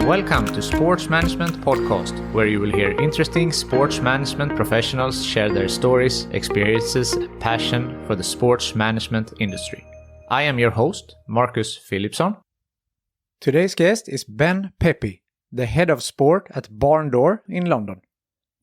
Welcome to Sports Management Podcast, where you will hear interesting sports management professionals share their stories, experiences, and passion for the sports management industry. I am your host, Marcus Philipsson. Today's guest is Ben Peppi, the head of sport at Barn Door in London.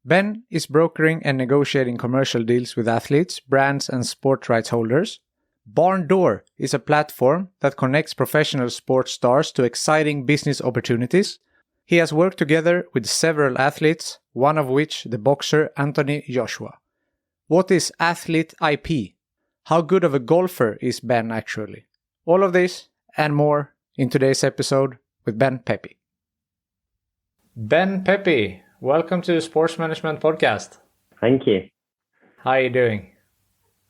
Ben is brokering and negotiating commercial deals with athletes, brands, and sport rights holders. Barn Door is a platform that connects professional sports stars to exciting business opportunities. He has worked together with several athletes, one of which the boxer Anthony Joshua. What is athlete IP? How good of a golfer is Ben actually? All of this and more in today's episode with Ben Peppi. Ben Peppi, welcome to the Sports Management Podcast. Thank you. How are you doing?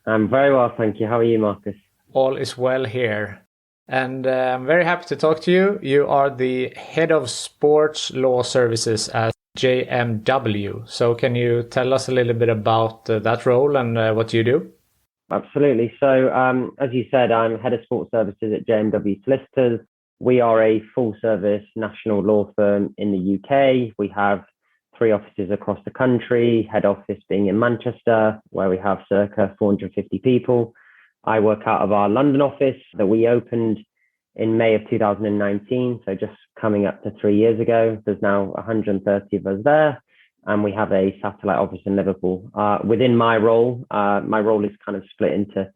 I'm very well, thank you. How are you, Marcus? All is well here. And I'm very happy to talk to you. You are the head of sports law services at JMW. So can you tell us a little bit about that role and what you do? Absolutely. So as you said, I'm head of sports services at JMW Solicitors. We are a full service national law firm in the UK. We have 3 offices across the country, head office being in Manchester, where we have circa 450 people. I work out of our London office that we opened in May of 2019, so just coming up to 3 years ago. There's now 130 of us there, and we have a satellite office in Liverpool. Within my role is kind of split into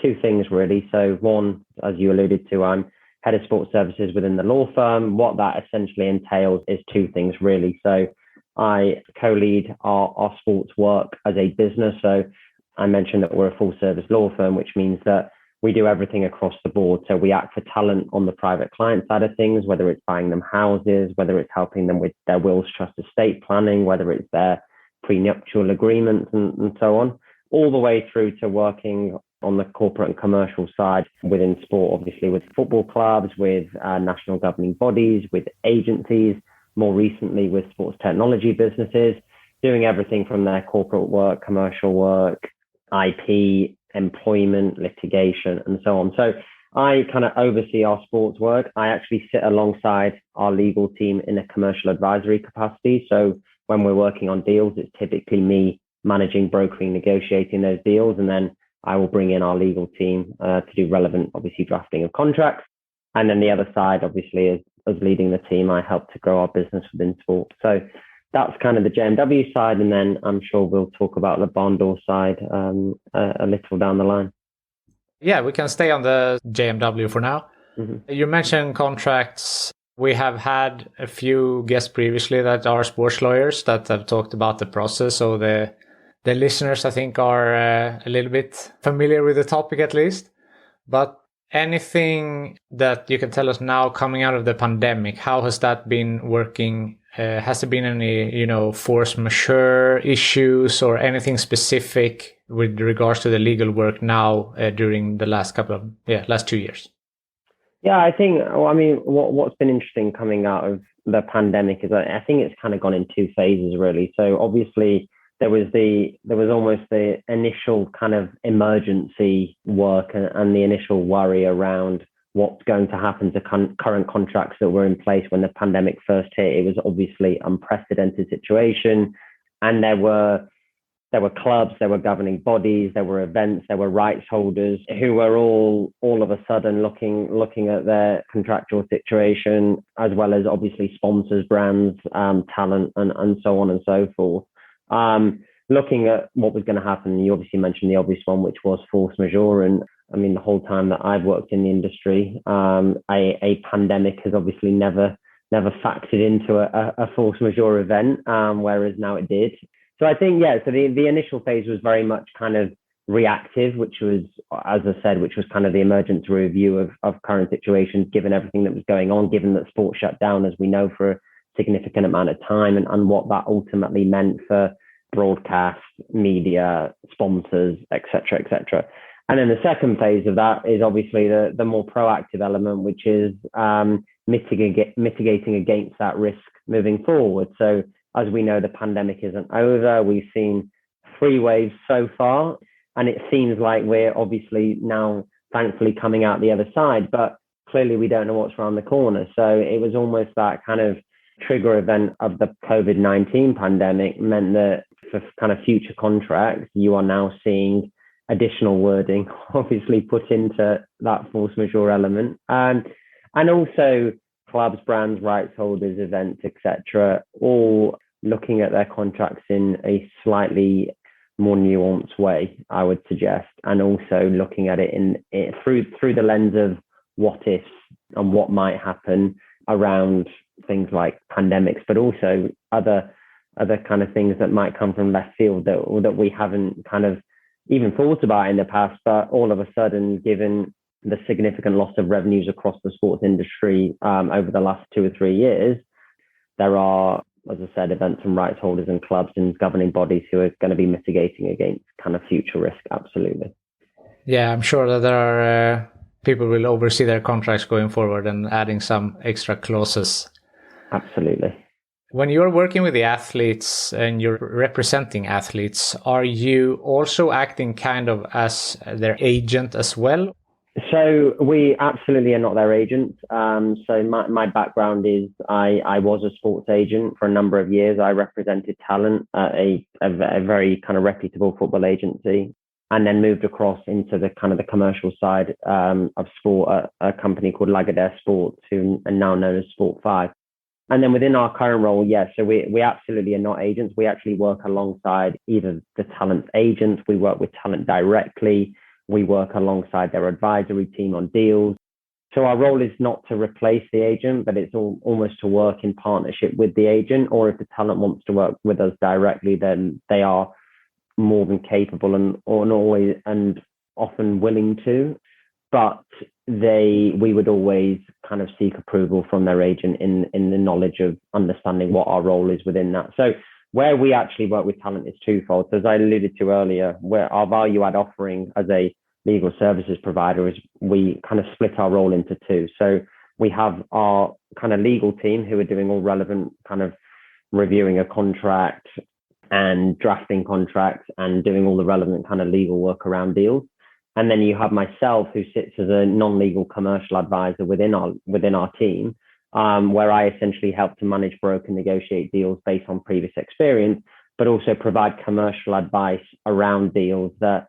2 things really. So one, as you alluded to, I'm head of sports services within the law firm. What that essentially entails is 2 things really. So I co-lead our sports work as a business. So I mentioned that we're a full service law firm, which means that we do everything across the board. So we act for talent on the private client side of things, whether it's buying them houses, whether it's helping them with their wills, trust, estate planning, whether it's their prenuptial agreements and so on, all the way through to working on the corporate and commercial side within sport, obviously with football clubs, with national governing bodies, with agencies, more recently with sports technology businesses, doing everything from their corporate work, commercial work, IP, employment, litigation, and so on. So I kind of oversee our sports work. I actually sit alongside our legal team in a commercial advisory capacity. So when we're working on deals, it's typically me managing, brokering, negotiating those deals. And then I will bring in our legal team to do relevant, obviously, drafting of contracts. And then the other side, obviously, is as leading the team, I help to grow our business within sport. So that's kind of the JMW side. And then I'm sure we'll talk about the Barn Door side a little down the line. Yeah, we can stay on the JMW for now. Mm-hmm. You mentioned contracts. We have had a few guests previously that are sports lawyers that have talked about the process. So the listeners, I think, are a little bit familiar with the topic at least. But anything that you can tell us now coming out of the pandemic, how has that been working? Has there been any, force majeure issues or anything specific with regards to the legal work now during the last 2 years? Yeah, I think, what's been interesting coming out of the pandemic is I think it's kind of gone in 2 phases really. So obviously there was almost the initial kind of emergency work and the initial worry around what's going to happen to current contracts that were in place when the pandemic first hit. It was obviously unprecedented situation, and there were clubs, there were governing bodies, there were events, there were rights holders who were all of a sudden looking at their contractual situation, as well as obviously sponsors, brands, talent, and so on and so forth. Looking at what was going to happen, you obviously mentioned the obvious one, which was force majeure. And I mean, the whole time that I've worked in the industry, a pandemic has obviously never factored into a force majeure event, whereas now it did. So I think, so the initial phase was very much kind of reactive, which was, as I said, which was kind of the emergency review of current situations, given everything that was going on, given that sport shut down, as we know, for a significant amount of time, and what that ultimately meant for broadcast, media, sponsors, etc., etc. And then the second phase of that is obviously the more proactive element, which is mitigating against that risk moving forward. So as we know, the pandemic isn't over. We've seen 3 waves so far, and it seems like we're obviously now thankfully coming out the other side, but clearly we don't know what's around the corner. So it was almost that kind of trigger event of the COVID-19 pandemic meant that for kind of future contracts, you are now seeing additional wording, obviously put into that force majeure element. And also clubs, brands, rights holders, events, etc., all looking at their contracts in a slightly more nuanced way, I would suggest, and also looking at it through the lens of what ifs and what might happen around things like pandemics, but also other kind of things that might come from left field that we haven't kind of even thought about in the past, but all of a sudden, given the significant loss of revenues across the sports industry over the last 2 or 3 years, there are, as I said, events and rights holders and clubs and governing bodies who are going to be mitigating against kind of future risk. Absolutely. Yeah, I'm sure that there are people will oversee their contracts going forward and adding some extra clauses. Absolutely. When you're working with the athletes and you're representing athletes, are you also acting kind of as their agent as well? So we absolutely are not their agents. So my background is I was a sports agent for a number of years. I represented talent at a very kind of reputable football agency, and then moved across into the kind of the commercial side of sport at a company called Lagardère Sports, who are now known as Sport 5. And then within our current role, yes, so we absolutely are not agents. We actually work alongside either the talent agents, we work with talent directly, we work alongside their advisory team on deals. So our role is not to replace the agent, but it's almost to work in partnership with the agent, or if the talent wants to work with us directly, then they are more than capable and always and often willing to. But we would always kind of seek approval from their agent in the knowledge of understanding what our role is within that. So where we actually work with talent is twofold. So as I alluded to earlier, where our value add offering as a legal services provider is we kind of split our role into two. So we have our kind of legal team who are doing all relevant kind of reviewing a contract and drafting contracts and doing all the relevant kind of legal work around deals. And then you have myself, who sits as a non-legal commercial advisor within our team, where I essentially help to manage, broker, negotiate deals based on previous experience, but also provide commercial advice around deals that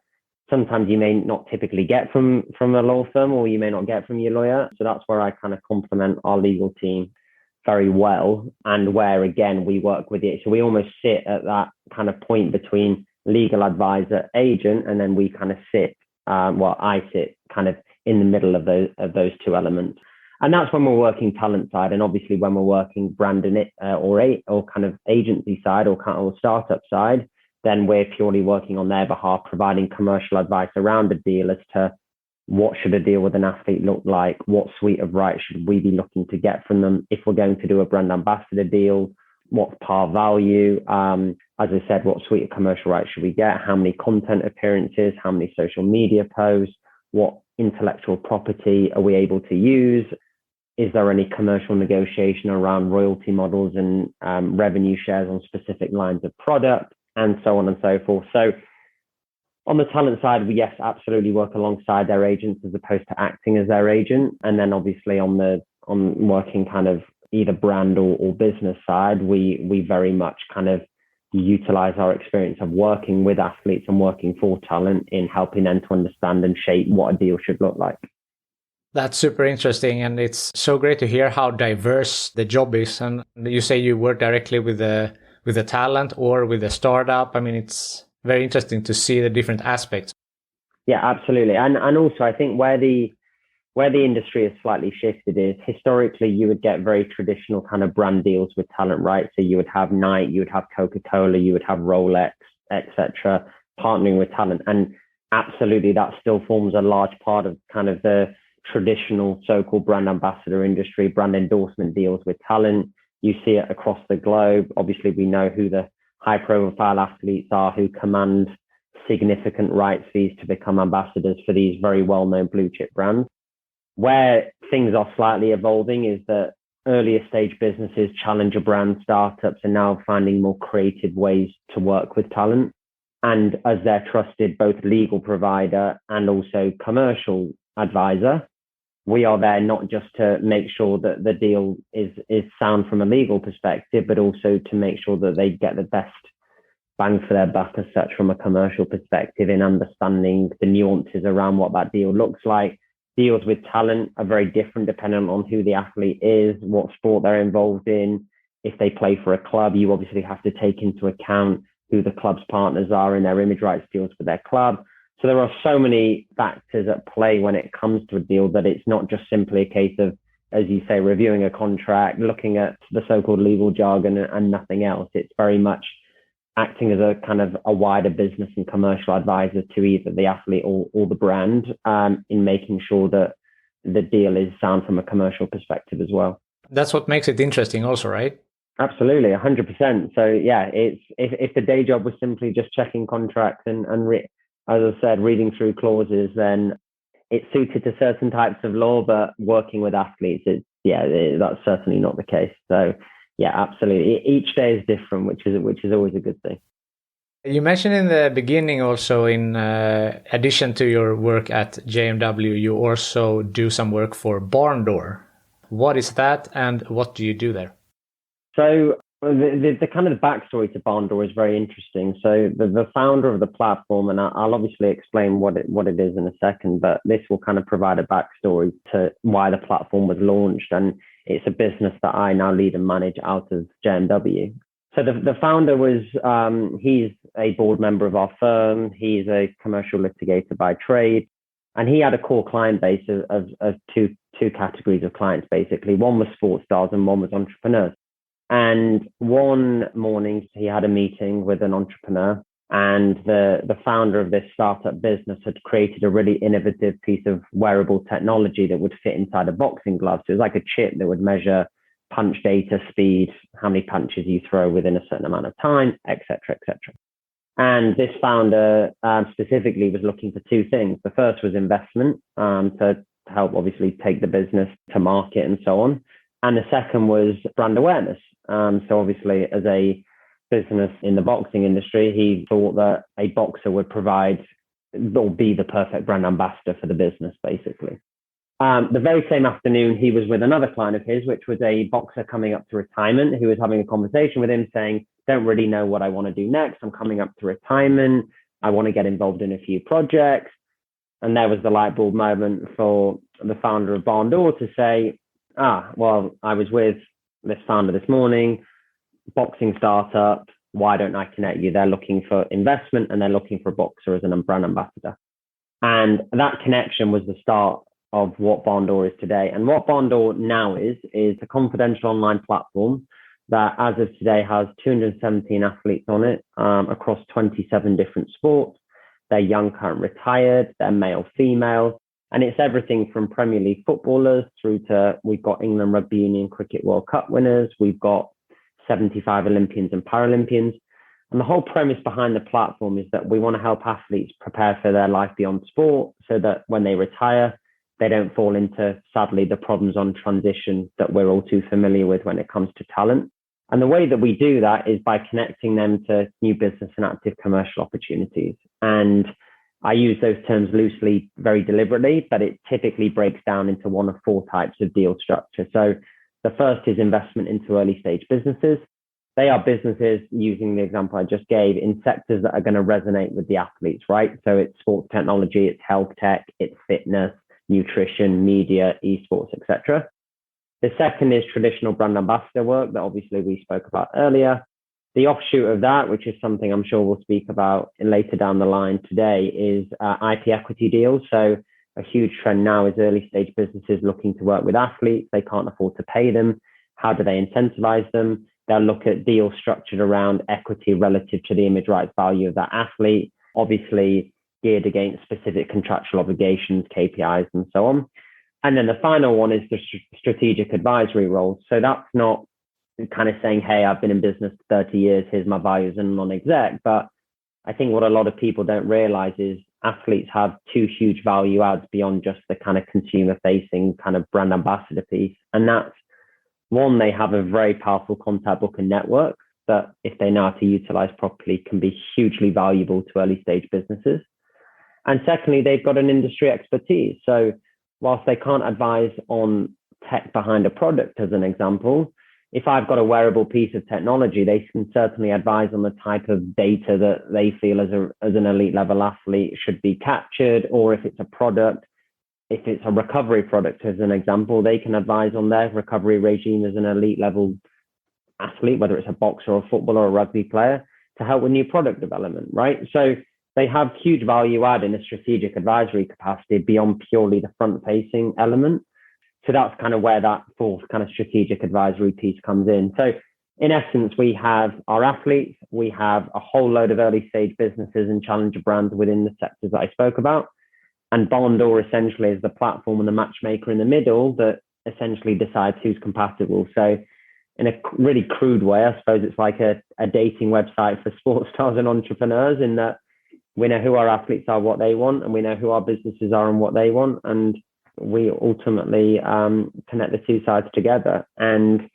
sometimes you may not typically get from a law firm, or you may not get from your lawyer. So that's where I kind of complement our legal team very well, and where again we work with it. So we almost sit at that kind of point between legal advisor agent, and then we kind of sit. I sit kind of in the middle of those two elements, and that's when we're working talent side. And obviously, when we're working brand or kind of agency side or startup side, then we're purely working on their behalf, providing commercial advice around a deal as to what should a deal with an athlete look like, what suite of rights should we be looking to get from them if we're going to do a brand ambassador deal, what's par value. As I said, what suite of commercial rights should we get? How many content appearances? How many social media posts? What intellectual property are we able to use? Is there any commercial negotiation around royalty models and revenue shares on specific lines of product, and so on and so forth? So on the talent side, we, yes, absolutely work alongside their agents as opposed to acting as their agent. And then obviously on working kind of either brand or business side, we very much kind of utilize our experience of working with athletes and working for talent in helping them to understand and shape what a deal should look like. That's super interesting, and it's so great to hear how diverse the job is. And you say you work directly with the talent or with the startup. I mean, it's very interesting to see the different aspects. Yeah, absolutely. And also I think where the industry has slightly shifted is historically you would get very traditional kind of brand deals with talent, right? So you would have Nike, you would have Coca-Cola, you would have Rolex, etc., partnering with talent. And absolutely that still forms a large part of kind of the traditional so-called brand ambassador industry, brand endorsement deals with talent. You see it across the globe. Obviously, we know who the high-profile athletes are who command significant rights fees to become ambassadors for these very well-known blue-chip brands. Where things are slightly evolving is that earlier stage businesses, challenger brand startups are now finding more creative ways to work with talent. And as their trusted both legal provider and also commercial advisor, we are there not just to make sure that the deal is sound from a legal perspective, but also to make sure that they get the best bang for their buck as such from a commercial perspective, in understanding the nuances around what that deal looks like. Deals with talent are very different depending on who the athlete is, what sport they're involved in. If they play for a club, you obviously have to take into account who the club's partners are in their image rights deals with their club. So there are so many factors at play when it comes to a deal that it's not just simply a case of, as you say, reviewing a contract, looking at the so-called legal jargon and nothing else. It's very much acting as a kind of a wider business and commercial advisor to either the athlete or the brand, in making sure that the deal is sound from a commercial perspective as well. That's what makes it interesting also, right? Absolutely, 100%. So yeah, it's if the day job was simply just checking contracts and as I said, reading through clauses, then it's suited to certain types of law, but working with athletes, that's certainly not the case. So yeah, absolutely. Each day is different, which is always a good thing. You mentioned in the beginning also, in addition to your work at JMW, you also do some work for Barn Door. What is that, and what do you do there? So the kind of the backstory to Barn Door is very interesting. So the founder of the platform, and I'll obviously explain what it is in a second, but this will kind of provide a backstory to why the platform was launched. And it's a business that I now lead and manage out of JMW. So the founder was, he's a board member of our firm. He's a commercial litigator by trade. And he had a core client base of two categories of clients, basically. One was sports stars and one was entrepreneurs. And one morning he had a meeting with an entrepreneur, and the founder of this startup business had created a really innovative piece of wearable technology that would fit inside a boxing glove. So it was like a chip that would measure punch data, speed, how many punches you throw within a certain amount of time, et cetera, et cetera. And this founder specifically was looking for two things. The first was investment to help obviously take the business to market and so on. And the second was brand awareness. So obviously, as a business in the boxing industry, he thought that a boxer would provide or be the perfect brand ambassador for the business, basically. The very same afternoon, he was with another client of his, which was a boxer coming up to retirement, who was having a conversation with him saying, don't really know what I want to do next. I'm coming up to retirement. I want to get involved in a few projects. And there was the light bulb moment for the founder of Barn Door to say, well, I was with this founder this morning, boxing startup. Why don't I connect you? They're looking for investment and they're looking for a boxer as an brand ambassador. And that connection was the start of what Barn Door is today. And what Barn Door now is a confidential online platform that as of today has 217 athletes on it across 27 different sports. They're young, current, retired, they're male, female. And it's everything from Premier League footballers through to, we've got England Rugby Union Cricket World Cup winners. We've got 75 Olympians and Paralympians. And the whole premise behind the platform is that we want to help athletes prepare for their life beyond sport so that when they retire, they don't fall into, sadly, the problems on transition that we're all too familiar with when it comes to talent. And the way that we do that is by connecting them to new business and active commercial opportunities. And I use those terms loosely, very deliberately, but it typically breaks down into one of four types of deal structure. So the first is investment into early stage businesses. They are businesses, using the example I just gave, in sectors that are going to resonate with the athletes, right? So it's sports technology, it's health tech, it's fitness, nutrition, media, esports, etc. The second is traditional brand ambassador work that obviously we spoke about earlier. The offshoot of that, which is something I'm sure we'll speak about later down the line today, is IP equity deals. So a huge trend now is early stage businesses looking to work with athletes. They can't afford to pay them. How do they incentivize them? They'll look at deals structured around equity relative to the image rights value of that athlete, obviously geared against specific contractual obligations, KPIs, and so on. And then the final one is the strategic advisory role. So that's not kind of saying, hey, I've been in business 30 years, here's my values and non-exec. But I think what a lot of people don't realize is athletes have two huge value adds beyond just the kind of consumer facing kind of brand ambassador piece. And that's one, they have a very powerful contact book and network that, if they know how to utilize properly, can be hugely valuable to early stage businesses. And secondly, they've got an industry expertise. So whilst they can't advise on tech behind a product, as an example, if I've got a wearable piece of technology, they can certainly advise on the type of data that they feel as an elite level athlete should be captured, or if it's a product, if it's a recovery product, as an example, they can advise on their recovery regime as an elite level athlete, whether it's a boxer or a footballer or a rugby player, to help with new product development, right? So they have huge value add in a strategic advisory capacity beyond purely the front facing element. So that's kind of where that fourth kind of strategic advisory piece comes in. So in essence, we have our athletes, we have a whole load of early stage businesses and challenger brands within the sectors that I spoke about. And Barn Door essentially is the platform and the matchmaker in the middle that essentially decides who's compatible. So in a really crude way, I suppose it's like a dating website for sports stars and entrepreneurs, in that we know who our athletes are, what they want, and we know who our businesses are and what they want. And we ultimately connect the two sides together. And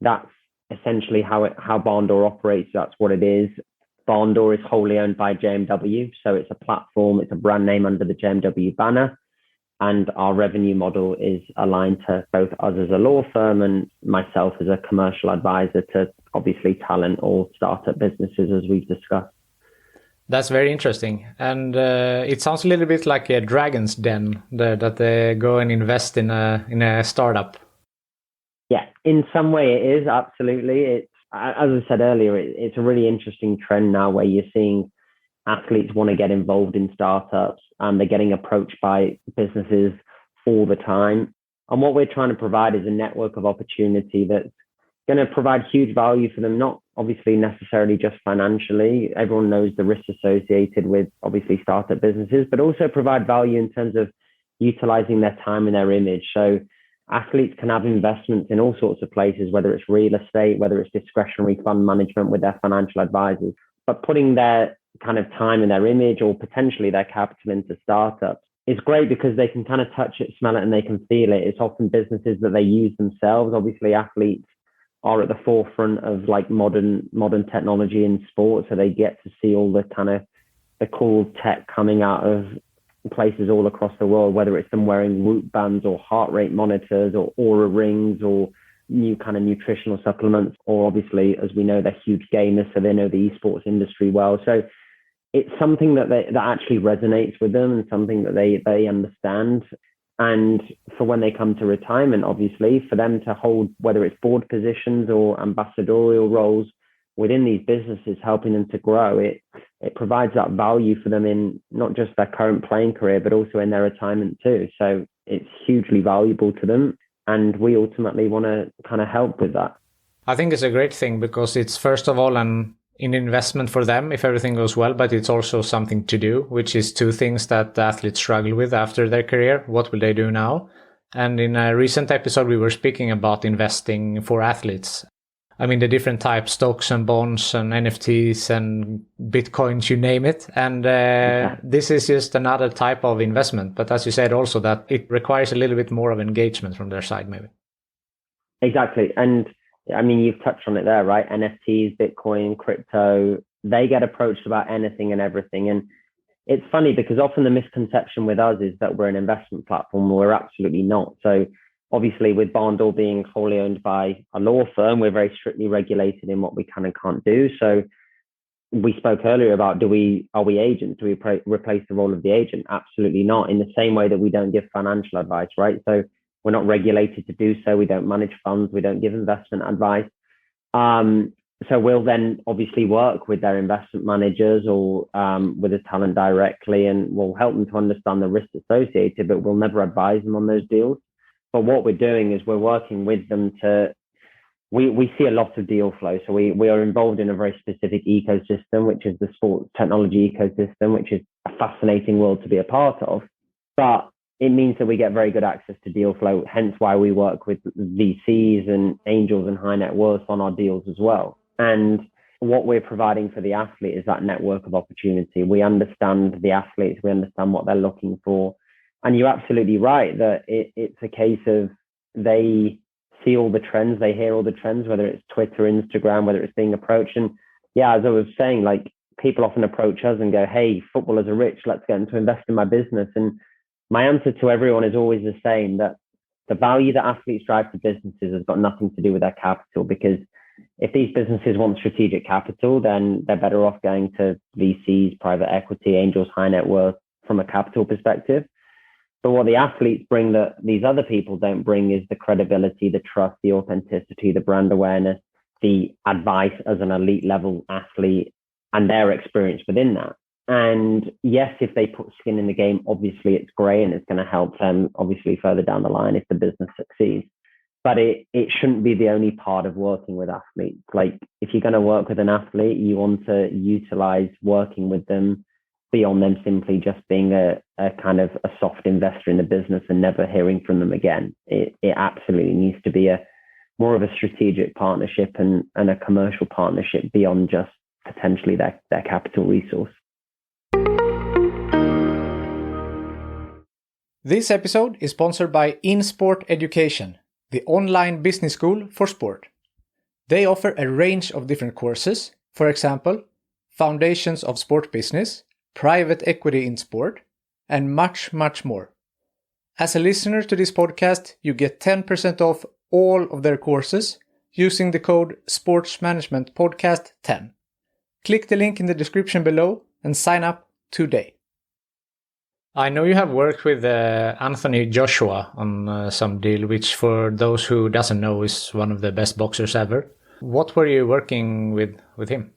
that's essentially how Barn Door operates. That's what it is. Barn Door is wholly owned by JMW. So it's a platform, it's a brand name under the JMW banner. And our revenue model is aligned to both us as a law firm and myself as a commercial advisor to obviously talent or startup businesses, as we've discussed. That's very interesting. And it sounds a little bit like a dragon's den that they go and invest in a startup. Yeah, in some way it is, absolutely. It's, as I said earlier, it's a really interesting trend now where you're seeing athletes want to get involved in startups and they're getting approached by businesses all the time. And what we're trying to provide is a network of opportunity that's going to provide huge value for them, not obviously necessarily just financially. Everyone knows the risks associated with obviously startup businesses, but also provide value in terms of utilizing their time and their image. So athletes can have investments in all sorts of places, whether it's real estate, whether it's discretionary fund management with their financial advisors, but putting their kind of time and their image or potentially their capital into startups is great because they can kind of touch it, smell it, and they can feel it. It's often businesses that they use themselves. Obviously, athletes are at the forefront of like modern technology in sport, so they get to see all the kind of the cool tech coming out of places all across the world, whether it's them wearing Whoop bands or heart rate monitors or Aura rings or new kind of nutritional supplements, or obviously, as we know, they're huge gamers, so they know the esports industry well. So it's something that actually resonates with them and something that they understand. And for when they come to retirement, obviously, for them to hold, whether it's board positions or ambassadorial roles within these businesses, helping them to grow, it provides that value for them in not just their current playing career, but also in their retirement too. So it's hugely valuable to them. And we ultimately want to kind of help with that. I think it's a great thing because it's first of all an investment for them if everything goes well, but it's also something to do, which is two things that the athletes struggle with after their career. What will they do now? And in a recent episode, we were speaking about investing for athletes. I mean, the different types, stocks and bonds and NFTs and Bitcoins, you name it. And This is just another type of investment. But as you said also that it requires a little bit more of engagement from their side, maybe. Exactly. And I mean, you've touched on it there, right? NFTs, Bitcoin, crypto, they get approached about anything and everything. And it's funny because often the misconception with us is that we're an investment platform. We're absolutely not. So obviously with Barn Door being wholly owned by a law firm, we're very strictly regulated in what we can and can't do. So we spoke earlier about are we agents? Do we replace the role of the agent? Absolutely not. In the same way that we don't give financial advice, right? So we're not regulated to do so. We don't manage funds. We don't give investment advice. So we'll then obviously work with their investment managers or with the talent directly, and we'll help them to understand the risks associated, but we'll never advise them on those deals. But what we're doing is we're working with them we see a lot of deal flow. So we are involved in a very specific ecosystem, which is the sports technology ecosystem, which is a fascinating world to be a part of. But it means that we get very good access to deal flow, hence why we work with VCs and angels and high net worth on our deals as well. And what we're providing for the athlete is that network of opportunity. We understand the athletes, we understand what they're looking for. And you're absolutely right that it's a case of they see all the trends, they hear all the trends, whether it's Twitter, Instagram, whether it's being approached. And yeah, as I was saying, like people often approach us and go, hey, footballers are rich, let's get them to invest in my business. And my answer to everyone is always the same, that the value that athletes drive to businesses has got nothing to do with their capital, because if these businesses want strategic capital, then they're better off going to VCs, private equity, angels, high net worth from a capital perspective. But what the athletes bring that these other people don't bring is the credibility, the trust, the authenticity, the brand awareness, the advice as an elite level athlete, and their experience within that. And yes, if they put skin in the game, obviously it's great and it's going to help them obviously further down the line if the business succeeds. But it shouldn't be the only part of working with athletes. Like, if you're going to work with an athlete, you want to utilize working with them beyond them simply just being a kind of a soft investor in the business and never hearing from them again. It absolutely needs to be more of a strategic partnership and a commercial partnership beyond just potentially their capital resource. This episode is sponsored by InSport Education, the online business school for sport. They offer a range of different courses, for example, Foundations of Sport Business, Private Equity in Sport, and much, much more. As a listener to this podcast, you get 10% off all of their courses using the code SPORTSManagementPodcast10. Click the link in the description below and sign up today. I know you have worked with Anthony Joshua on some deal, which for those who doesn't know is one of the best boxers ever. What were you working with him?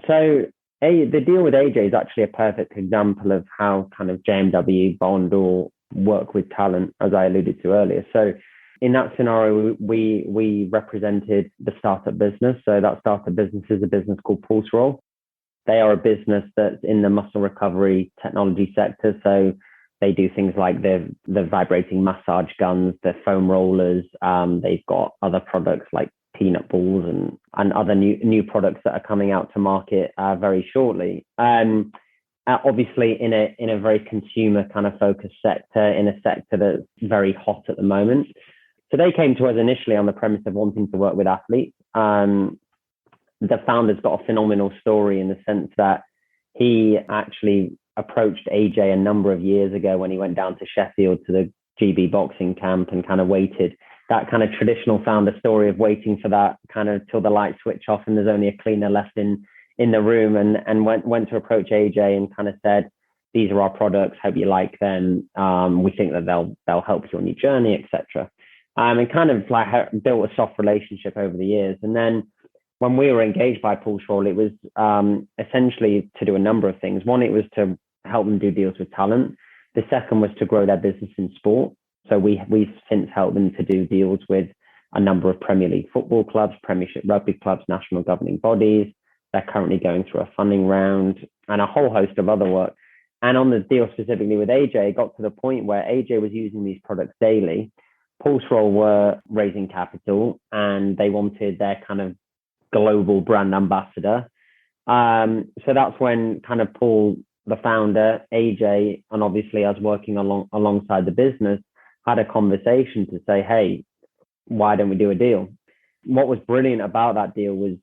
So the deal with AJ is actually a perfect example of how kind of JMW, Bond or work with talent, as I alluded to earlier. So in that scenario, we represented the startup business. So that startup business is a business called Pulse Roll. They are a business that's in the muscle recovery technology sector. So they do things like the vibrating massage guns, the foam rollers. They've got other products like peanut balls and other new products that are coming out to market very shortly. Obviously in a very consumer kind of focused sector, in a sector that's very hot at the moment. So they came to us initially on the premise of wanting to work with athletes. The founder's got a phenomenal story in the sense that he actually approached AJ a number of years ago when he went down to Sheffield to the GB boxing camp and kind of waited. That kind of traditional founder story of waiting for that kind of till the lights switch off and there's only a cleaner left in the room, and went to approach AJ and kind of said, these are our products, hope you like them. We think that they'll help you on your journey, etc. And kind of like built a soft relationship over the years. And then when we were engaged by Pulse Roll, it was essentially to do a number of things. One, it was to help them do deals with talent. The second was to grow their business in sport. So we've since helped them to do deals with a number of Premier League football clubs, Premiership rugby clubs, national governing bodies. They're currently going through a funding round and a whole host of other work. And on the deal specifically with AJ, it got to the point where AJ was using these products daily. Pulse Roll were raising capital and they wanted their kind of global brand ambassador. So that's when kind of Paul, the founder, AJ, and obviously us working alongside the business, had a conversation to say, hey, why don't we do a deal? What was brilliant about that deal was,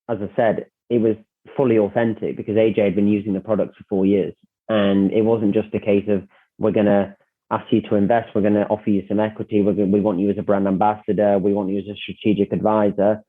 as I said, it was fully authentic because AJ had been using the products for 4 years. And it wasn't just a case of, we're going to ask you to invest, we're going to offer you some equity, we want you as a brand ambassador, we want you as a strategic advisor,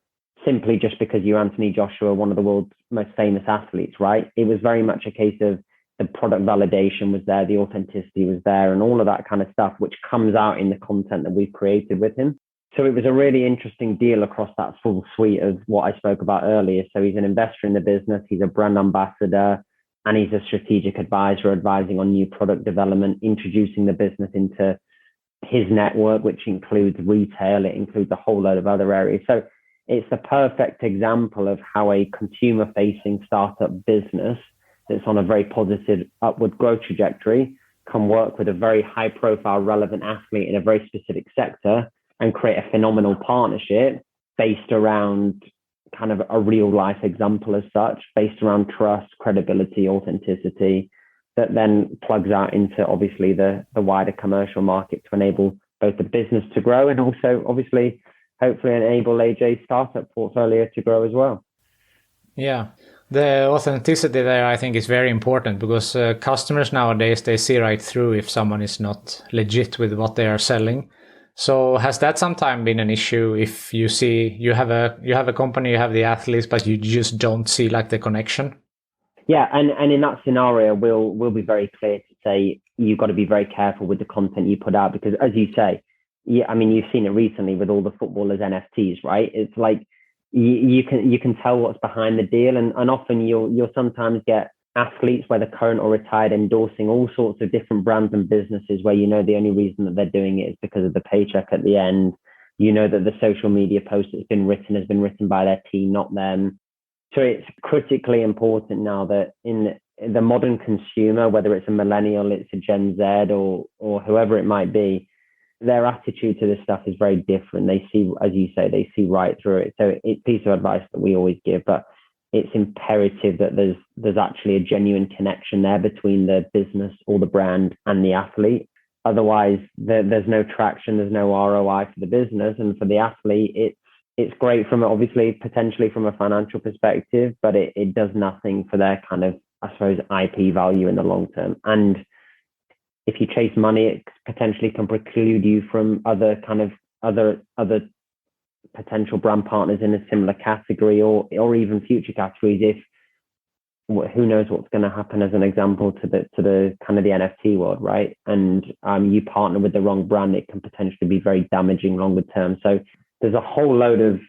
simply just because you're Anthony Joshua, one of the world's most famous athletes, right? It was very much a case of the product validation was there, the authenticity was there, and all of that kind of stuff, which comes out in the content that we've created with him. So it was a really interesting deal across that full suite of what I spoke about earlier. So he's an investor in the business, he's a brand ambassador, and he's a strategic advisor advising on new product development, introducing the business into his network, which includes retail, it includes a whole load of other areas. So it's the perfect example of how a consumer-facing startup business that's on a very positive upward growth trajectory can work with a very high-profile, relevant athlete in a very specific sector and create a phenomenal partnership based around kind of a real-life example as such, based around trust, credibility, authenticity, that then plugs out into obviously the wider commercial market to enable both the business to grow and also obviously hopefully enable AJ's startup portfolio to grow as well. Yeah. The authenticity there, I think, is very important because customers nowadays, they see right through if someone is not legit with what they are selling. So has that sometime been an issue if you see you have a company, you have the athletes, but you just don't see like the connection? Yeah, and in that scenario, we'll be very clear to say you've got to be very careful with the content you put out because, as you say, yeah, I mean, you've seen it recently with all the footballers' NFTs, right? It's like you can tell what's behind the deal, and often you'll sometimes get athletes, whether current or retired, endorsing all sorts of different brands and businesses where the only reason that they're doing it is because of the paycheck at the end. You know that the social media post that's been written has been written by their team, not them. So it's critically important now that in the modern consumer, whether it's a millennial, it's a Gen Z or whoever it might be, their attitude to this stuff is very different. They see, as you say, they see right through it. So it's a piece of advice that we always give, but it's imperative that there's actually a genuine connection there between the business or the brand and the athlete. Otherwise, there's no traction, there's no ROI for the business, and for the athlete, it's great from obviously potentially from a financial perspective, but it does nothing for their kind of, I suppose, IP value in the long term. And if you chase money, it potentially can preclude you from other potential brand partners in a similar category or even future categories. If who knows what's going to happen, as an example, to the kind of the NFT world, right? And you partner with the wrong brand, it can potentially be very damaging longer term. So there's a whole load of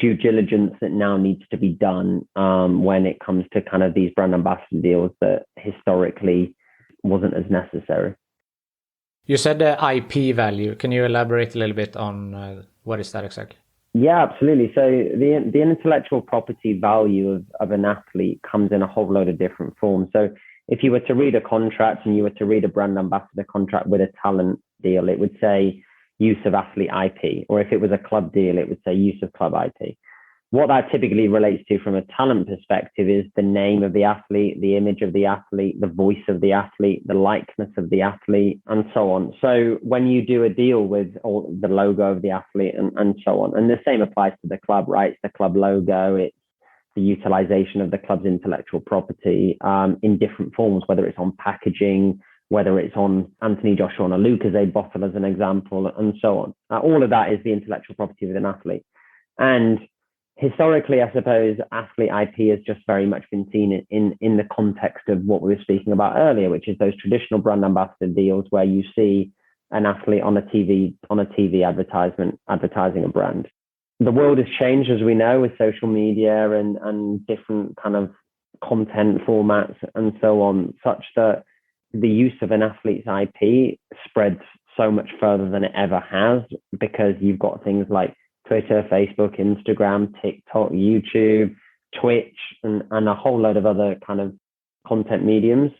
due diligence that now needs to be done when it comes to kind of these brand ambassador deals that historically wasn't as necessary. You said the IP value. Can you elaborate a little bit on what is that exactly? Yeah, absolutely. So the intellectual property value of an athlete comes in a whole load of different forms. So if you were to read a contract and you were to read a brand ambassador contract with a talent deal, it would say use of athlete IP, or if it was a club deal, it would say use of club IP. What that typically relates to from a talent perspective is the name of the athlete, the image of the athlete, the voice of the athlete, the likeness of the athlete, and so on. So when you do a deal with all the logo of the athlete and so on, and the same applies to the club, right? It's the club logo, it's the utilization of the club's intellectual property in different forms, whether it's on packaging, whether it's on Anthony Joshua on a Lucozade bottle as an example, and so on. All of that is the intellectual property of an athlete. And historically, I suppose athlete IP has just very much been seen in the context of what we were speaking about earlier, which is those traditional brand ambassador deals where you see an athlete on a TV advertisement advertising a brand. The world has changed, as we know, with social media and different kind of content formats and so on, such that the use of an athlete's IP spreads so much further than it ever has, because you've got things like Twitter, Facebook, Instagram, TikTok, YouTube, Twitch, and a whole load of other kind of content mediums.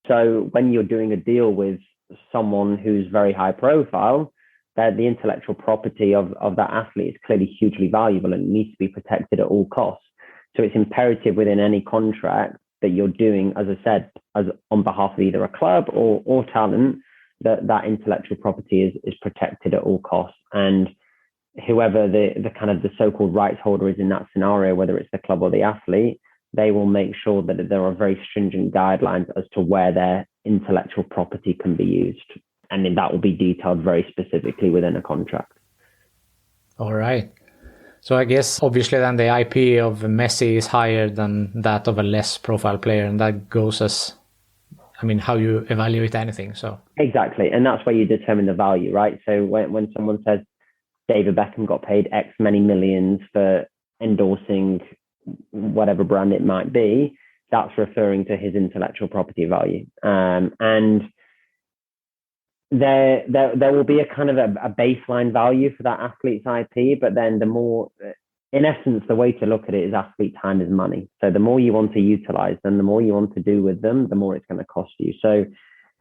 So when you're doing a deal with someone who's very high profile, that the intellectual property of that athlete is clearly hugely valuable and needs to be protected at all costs. So it's imperative within any contract that you're doing, as I said, as on behalf of either a club or talent, that intellectual property is protected at all costs. And whoever the kind of the so-called rights holder is in that scenario, whether it's the club or the athlete, they will make sure that there are very stringent guidelines as to where their intellectual property can be used. And then that will be detailed very specifically within a contract. All right. So I guess obviously then the IP of Messi is higher than that of a less profile player, and that goes as, I mean, how you evaluate anything. So exactly, and that's where you determine the value, right? So when someone says David Beckham got paid X many millions for endorsing whatever brand it might be, that's referring to his intellectual property value, and there will be a kind of a baseline value for that athlete's IP, but then the more, in essence, the way to look at it is athlete time is money. So the more you want to utilize them, the more you want to do with them, the more it's going to cost you. So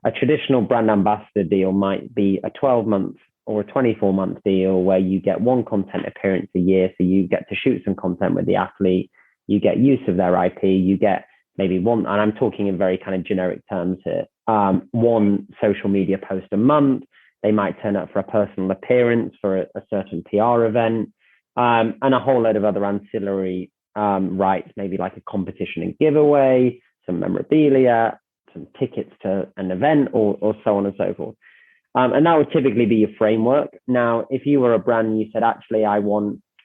a traditional brand ambassador deal might be a 12-month or a 24-month deal where you get one content appearance a year. So you get to shoot some content with the athlete, you get use of their IP, you get maybe one, and I'm talking in very kind of generic terms here, one social media post a month. They might turn up for a personal appearance for a certain PR event, and a whole load of other ancillary rights, maybe like a competition and giveaway, some memorabilia, some tickets to an event, or so on and so forth. And that would typically be your framework. Now, if you were a brand and you said, actually,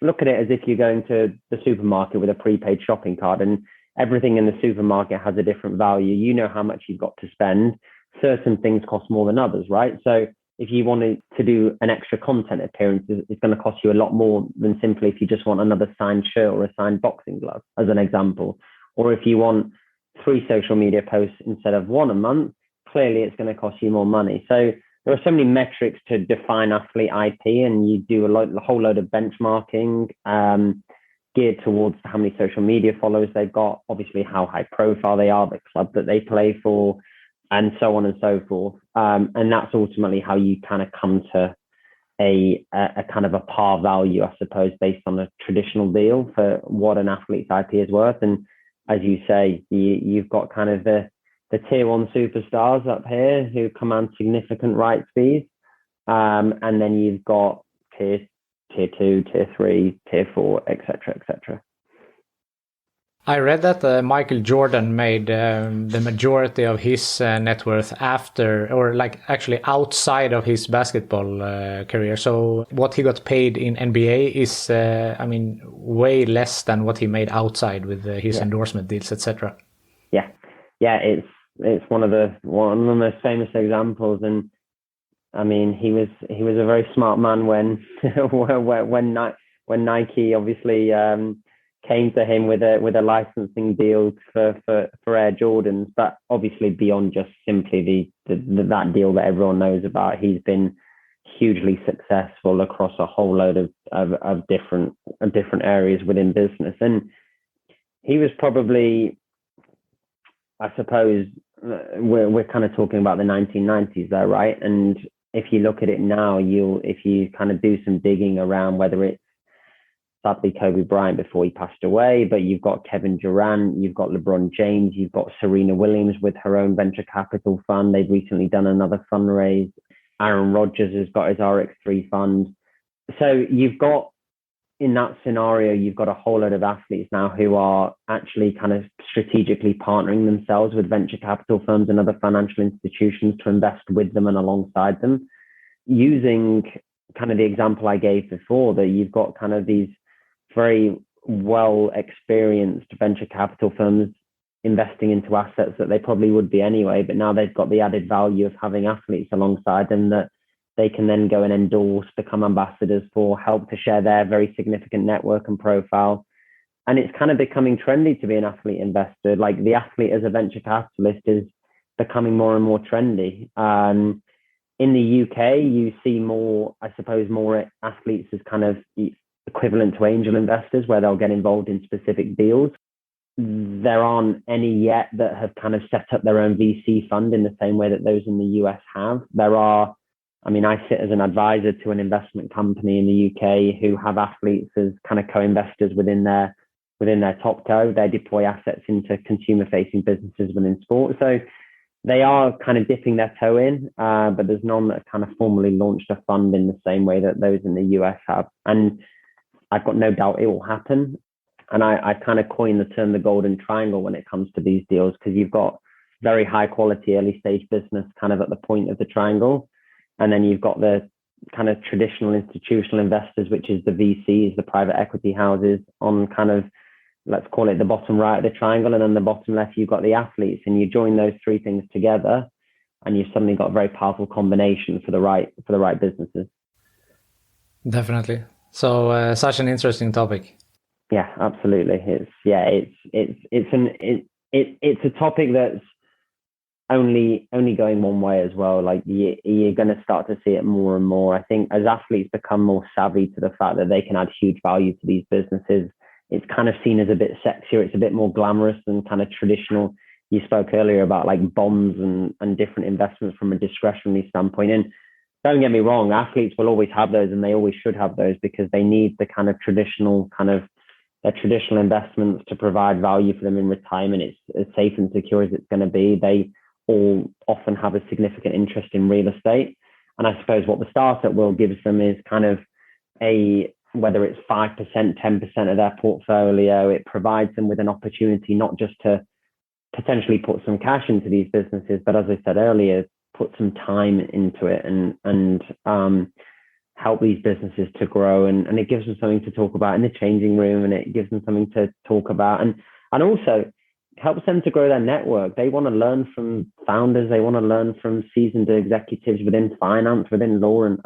look at it as if you're going to the supermarket with a prepaid shopping card, and everything in the supermarket has a different value. You know how much you've got to spend. Certain things cost more than others, right? So if you wanted to do an extra content appearance, it's going to cost you a lot more than simply if you just want another signed shirt or a signed boxing glove, as an example. Or if you want 3 social media posts instead of 1 a month, clearly it's going to cost you more money. So there are so many metrics to define athlete IP, and you do a whole load of benchmarking geared towards how many social media followers they've got, obviously how high profile they are, the club that they play for, and so on and so forth. And that's ultimately how you kind of come to a kind of a par value, I suppose, based on a traditional deal for what an athlete's IP is worth. And as you say, you've got kind of the tier 1 superstars up here who command significant rights fees. And then you've got tier 2, tier 3, tier 4, etc., etc. I read that Michael Jordan made the majority of his net worth after, or like actually outside of his basketball career. So what he got paid in NBA is, way less than what he made outside with his endorsement deals, etc. Yeah, it's one of the most famous examples. And I mean, he was a very smart man when Nike obviously came to him with a licensing deal for Air Jordans, but obviously beyond just simply that deal that everyone knows about, he's been hugely successful across a whole load of different areas within business. And he was probably, I suppose, we're kind of talking about the 1990s there, right? And if you look at it now, if you kind of do some digging around, whether it's sadly Kobe Bryant before he passed away, but you've got Kevin Durant, you've got LeBron James, you've got Serena Williams with her own venture capital fund. They've recently done another fundraise. Aaron Rodgers has got his RX3 fund. So you've got, in that scenario, you've got a whole load of athletes now who are actually kind of strategically partnering themselves with venture capital firms and other financial institutions to invest with them and alongside them, using kind of the example I gave before, that you've got kind of these very well experienced venture capital firms investing into assets that they probably would be anyway, but now they've got the added value of having athletes alongside them that they can then go and endorse, become ambassadors for, help to share their very significant network and profile. And it's kind of becoming trendy to be an athlete investor. Like the athlete as a venture capitalist is becoming more and more trendy. In the UK, you see more, I suppose, more athletes as kind of equivalent to angel investors, where they'll get involved in specific deals. There aren't any yet that have kind of set up their own VC fund in the same way that those in the US have. There are, I mean, I sit as an advisor to an investment company in the UK who have athletes as kind of co-investors within their top co. They deploy assets into consumer-facing businesses within sport. So they are kind of dipping their toe in, but there's none that kind of formally launched a fund in the same way that those in the US have. And I've got no doubt it will happen. And I kind of coined the term the golden triangle when it comes to these deals, because you've got very high quality early stage business kind of at the point of the triangle. And then you've got the kind of traditional institutional investors, which is the VCs, the private equity houses, on kind of, let's call it the bottom right of the triangle. And then the bottom left, you've got the athletes, and you join those three things together and you've suddenly got a very powerful combination for the right businesses. Definitely. So such an interesting topic. Yeah, absolutely. It's a topic that's only going one way as well. Like you're going to start to see it more and more. I think as athletes become more savvy to the fact that they can add huge value to these businesses, it's kind of seen as a bit sexier. It's a bit more glamorous than kind of traditional. You spoke earlier about like bonds and different investments from a discretionary standpoint. And don't get me wrong, athletes will always have those, and they always should have those, because they need the kind of traditional investments to provide value for them in retirement. It's as safe and secure as it's going to be. They all often have a significant interest in real estate. And I suppose what the startup world gives them is kind of a whether it's 5%, 10% of their portfolio. It provides them with an opportunity not just to potentially put some cash into these businesses, but as I said earlier, put some time into it and help these businesses to grow. And it gives them something to talk about in the changing room, and it gives them something to talk about, and also helps them to grow their network. They want to learn from founders. They want to learn from seasoned executives within finance, within law, and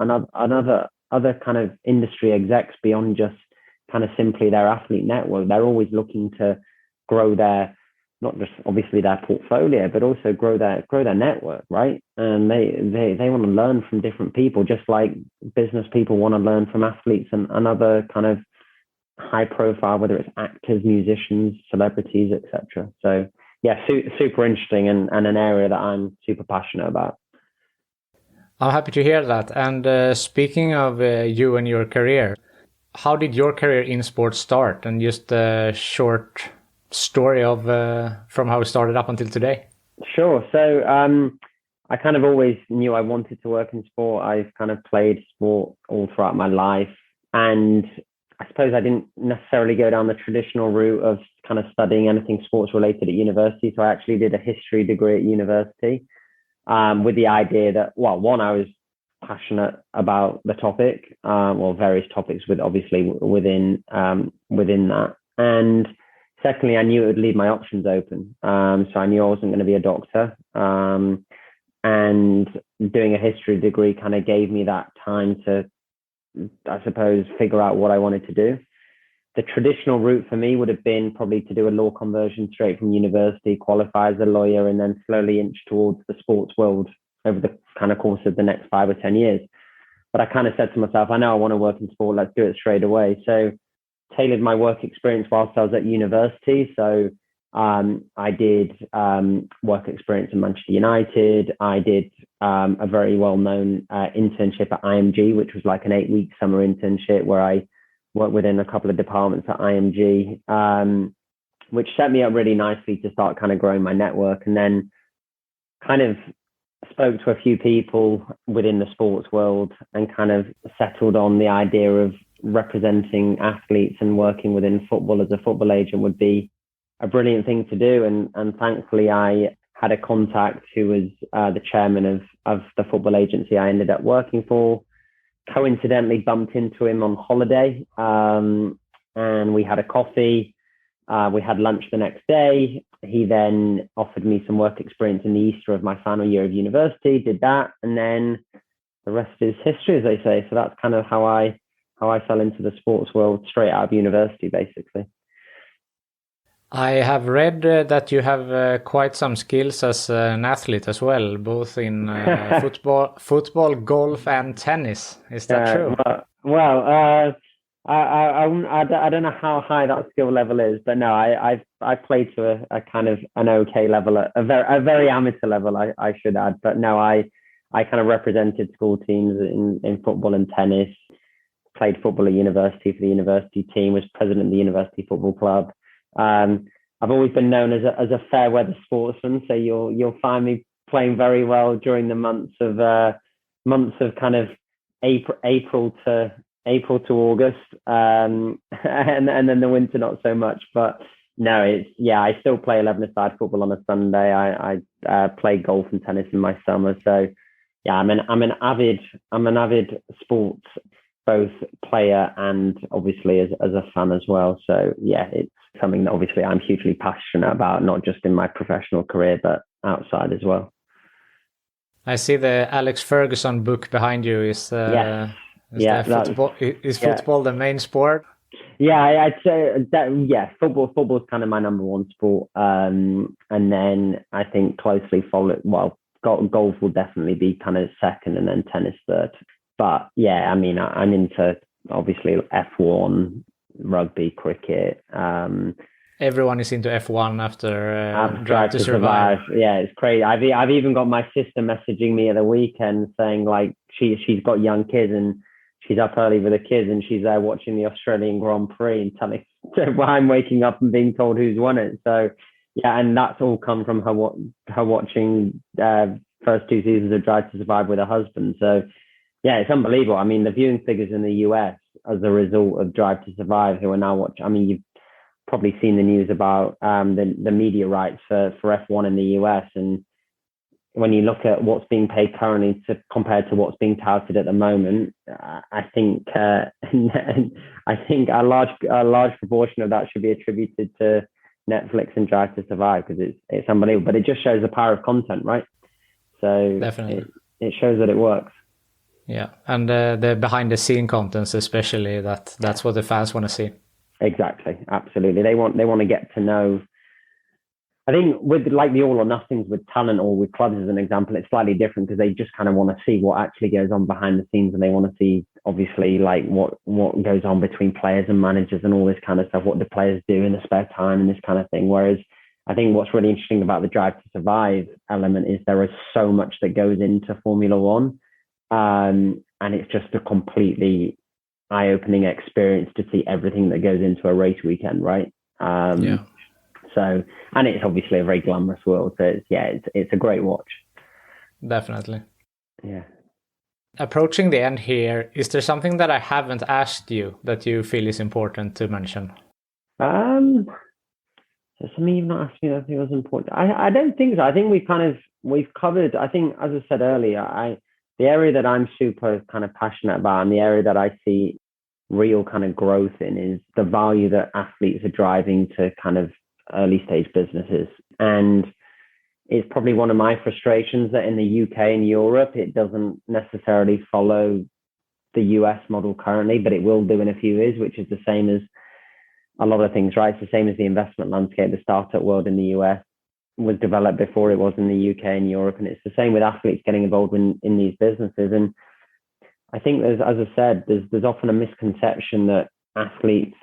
other kind of industry execs beyond just kind of simply their athlete network. They're always looking to grow their, not just obviously their portfolio, but also grow their network, right? And they want to learn from different people, just like business people want to learn from athletes and other kind of high profile, whether it's actors, musicians, celebrities, etc. So yeah, super interesting and an area that I'm super passionate about. I'm happy to hear that. And speaking of you and your career, how did your career in sports start? And just a short story of from how it started up until today. Sure. So I kind of always knew I wanted to work in sport. I've kind of played sport all throughout my life, and I suppose I didn't necessarily go down the traditional route of kind of studying anything sports related at university. So I actually did a history degree at university with the idea that, well, one, I was passionate about the topic, or various topics with obviously within that. And secondly, I knew it would leave my options open. So I knew I wasn't going to be a doctor. And doing a history degree kind of gave me that time to, I suppose, figure out what I wanted to do. The traditional route for me would have been probably to do a law conversion straight from university, qualify as a lawyer, and then slowly inch towards the sports world over the kind of course of the next 5 or 10 years. But I kind of said to myself, I know I want to work in sport, let's do it straight away. So tailored my work experience whilst I was at university. So I did work experience in Manchester United. I did a very well-known internship at IMG, which was like an 8-week summer internship where I worked within a couple of departments at IMG, which set me up really nicely to start kind of growing my network. And then kind of spoke to a few people within the sports world and kind of settled on the idea of representing athletes and working within football as a football agent would be a brilliant thing to do. And thankfully, I had a contact who was the chairman of the football agency I ended up working for. Coincidentally, bumped into him on holiday, and we had a coffee. We had lunch the next day. He then offered me some work experience in the Easter of my final year of university, did that, and then the rest is history, as they say. So that's kind of how I fell into the sports world straight out of university, basically. I have read that you have quite some skills as an athlete as well, both in football, golf, and tennis. Is that true? I don't know how high that skill level is, but no, I played to a kind of an okay level, a very amateur level, I should add. But no, I kind of represented school teams in football and tennis. Played football at university for the university team. Was president of the university football club. I've always been known as a fair weather sportsman, so you'll find me playing very well during the months of kind of April to August, and then the winter not so much. But no, I still play 11-a-side football on a Sunday. I play golf and tennis in my summer. So yeah, I'm an avid sports both player and obviously as a fan as well. So yeah, it's something that obviously I'm hugely passionate about, not just in my professional career, but outside as well. I see the Alex Ferguson book behind you. Is football the main sport? Yeah, I'd say that, yeah, football is kind of my number one sport. And then I think closely followed, well, golf will definitely be kind of second, and then tennis third. But yeah, I mean, I'm into obviously F1, rugby, cricket. Everyone is into F1 after Drive to Survive. Yeah, it's crazy. I've even got my sister messaging me at the weekend saying like she's got young kids and she's up early with the kids and she's there watching the Australian Grand Prix and telling while I'm waking up and being told who's won it. So yeah, and that's all come from her watching first 2 seasons of Drive to Survive with her husband. So yeah, it's unbelievable. I mean, the viewing figures in the US as a result of Drive to Survive, who are now watching. I mean, you've probably seen the news about the media rights for F1 in the US, and when you look at what's being paid currently compared to what's being touted at the moment, I think a large proportion of that should be attributed to Netflix and Drive to Survive, because it's unbelievable. But it just shows the power of content, right? So definitely, it shows that it works. Yeah, and the behind the scene contents, especially, that's what the fans want to see. Exactly, absolutely. They want to get to know. I think with like the all or nothings with talent or with clubs as an example, it's slightly different, because they just kind of want to see what actually goes on behind the scenes, and they want to see obviously like what goes on between players and managers and all this kind of stuff. What do players do in the spare time and this kind of thing. Whereas I think what's really interesting about the Drive to Survive element is there is so much that goes into Formula One, and it's just a completely eye-opening experience to see everything that goes into a race weekend, right? Yeah. So, and it's obviously a very glamorous world. So it's a great watch. Definitely. Yeah. Approaching the end here, is there something that I haven't asked you that you feel is important to mention? So something you've not asked me that I think was important. I don't think so. I think we've covered. I think, as I said earlier, the area that I'm super kind of passionate about, and the area that I see real kind of growth in, is the value that athletes are driving to kind of early stage businesses. And it's probably one of my frustrations that in the UK and Europe, it doesn't necessarily follow the US model currently, but it will do in a few years, which is the same as a lot of things, right? It's the same as the investment landscape. The startup world in the US was developed before it was in the UK and Europe. And it's the same with athletes getting involved in these businesses. And I think as I said, there's often a misconception that athletes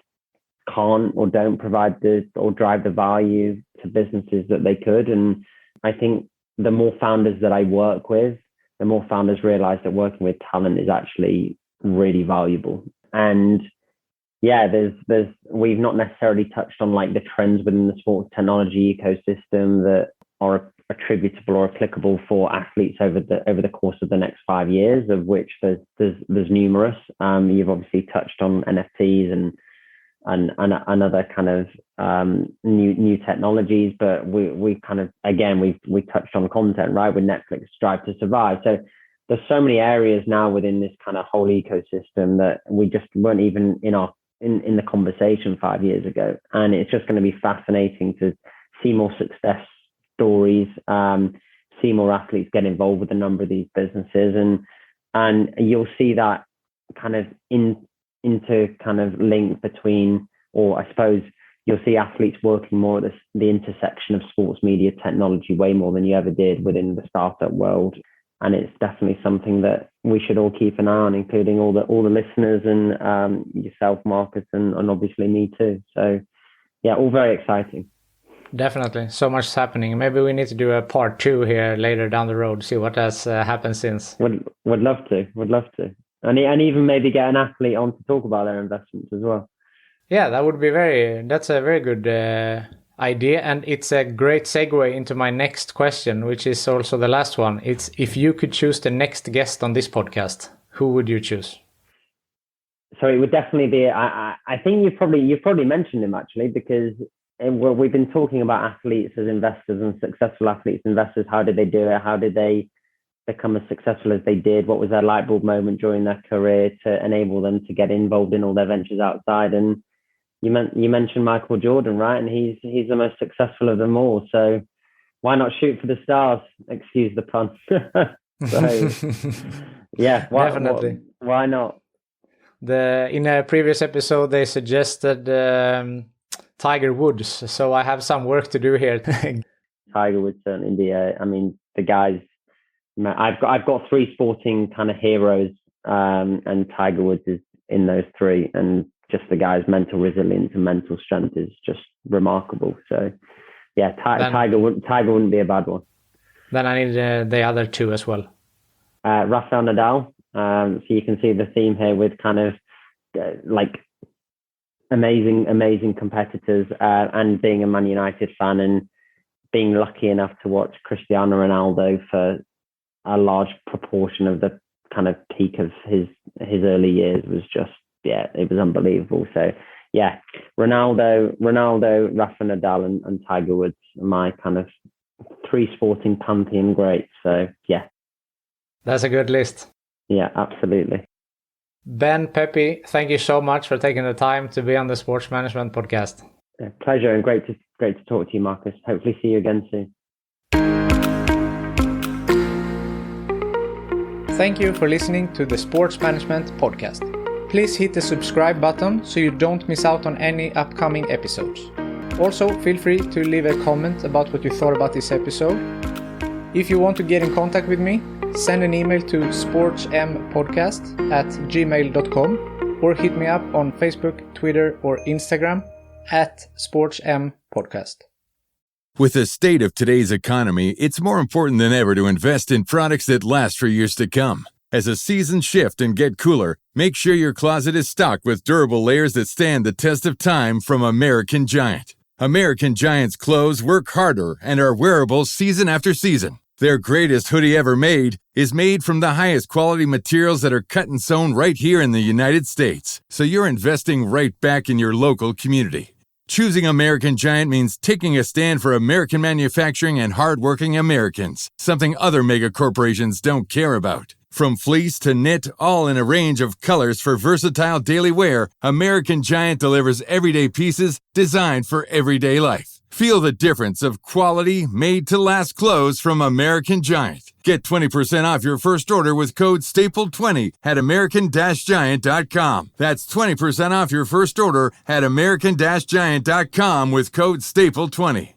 can't or don't provide or drive the value to businesses that they could. And I think the more founders that I work with, the more founders realize that working with talent is actually really valuable. And yeah, we've not necessarily touched on like the trends within the sports technology ecosystem that are attributable or applicable for athletes over the course of the next 5 years, of which there's numerous. You've obviously touched on NFTs and other kind of new technologies, but we kind of, again, we touched on content, right, with Netflix Drive to Survive. So there's so many areas now within this kind of whole ecosystem that we just weren't even in the conversation 5 years ago. And it's just going to be fascinating to see more success stories, see more athletes get involved with a number of these businesses, and you'll see that kind of into kind of link between, or I suppose you'll see athletes working more at the intersection of sports media technology way more than you ever did within the startup world. And it's definitely something that we should all keep an eye on, including all the listeners and yourself, Marcus, and obviously me too. So yeah, all very exciting. Definitely. So much is happening. Maybe we need to do a part 2 here later down the road, see what has happened since. Would love to. And even maybe get an athlete on to talk about their investments as well. Yeah, that's a very good idea. And it's a great segue into my next question, which is also the last one. It's, if you could choose the next guest on this podcast, who would you choose? So it would definitely be, I think you've probably mentioned him actually, because we've been talking about athletes as investors and successful athletes, investors. How did they do it? How did they become as successful as they did? What was their light bulb moment during their career to enable them to get involved in all their ventures outside? And you mentioned Michael Jordan, right? And he's the most successful of them all. So why not shoot for the stars? Excuse the pun. So yeah, definitely. Why not? In a previous episode, they suggested Tiger Woods. So I have some work to do here. Tiger would certainly be the guys. I've got 3 sporting kind of heroes, and Tiger Woods is in those 3, and just the guy's mental resilience and mental strength is just remarkable. So yeah, Tiger wouldn't be a bad one. Then I need the other 2 as well. Rafael Nadal. So you can see the theme here with kind of like amazing competitors, and being a Man United fan and being lucky enough to watch Cristiano Ronaldo for a large proportion of the kind of peak of his early years was just it was unbelievable. So yeah, Ronaldo, Rafa Nadal, and Tiger Woods are my kind of 3 sporting pantheon greats. So yeah. That's a good list. Yeah, absolutely. Ben, Peppi, thank you so much for taking the time to be on the Sports Management Podcast. Pleasure, and great to talk to you, Marcus. Hopefully see you again soon. Thank you for listening to the Sports Management Podcast. Please hit the subscribe button so you don't miss out on any upcoming episodes. Also, feel free to leave a comment about what you thought about this episode. If you want to get in contact with me, send an email to sportsmpodcast@gmail.com or hit me up on Facebook, Twitter, or Instagram @sportsmpodcast. With the state of today's economy, it's more important than ever to invest in products that last for years to come. As the seasons shift and get cooler, make sure your closet is stocked with durable layers that stand the test of time from American Giant. American Giant's clothes work harder and are wearable season after season. Their greatest hoodie ever made is made from the highest quality materials that are cut and sewn right here in the United States. So you're investing right back in your local community. Choosing American Giant means taking a stand for American manufacturing and hardworking Americans, something other mega corporations don't care about. From fleece to knit, all in a range of colors for versatile daily wear, American Giant delivers everyday pieces designed for everyday life. Feel the difference of quality, made-to-last clothes from American Giant. Get 20% off your first order with code STAPLE20 at american-giant.com. That's 20% off your first order at american-giant.com with code STAPLE20.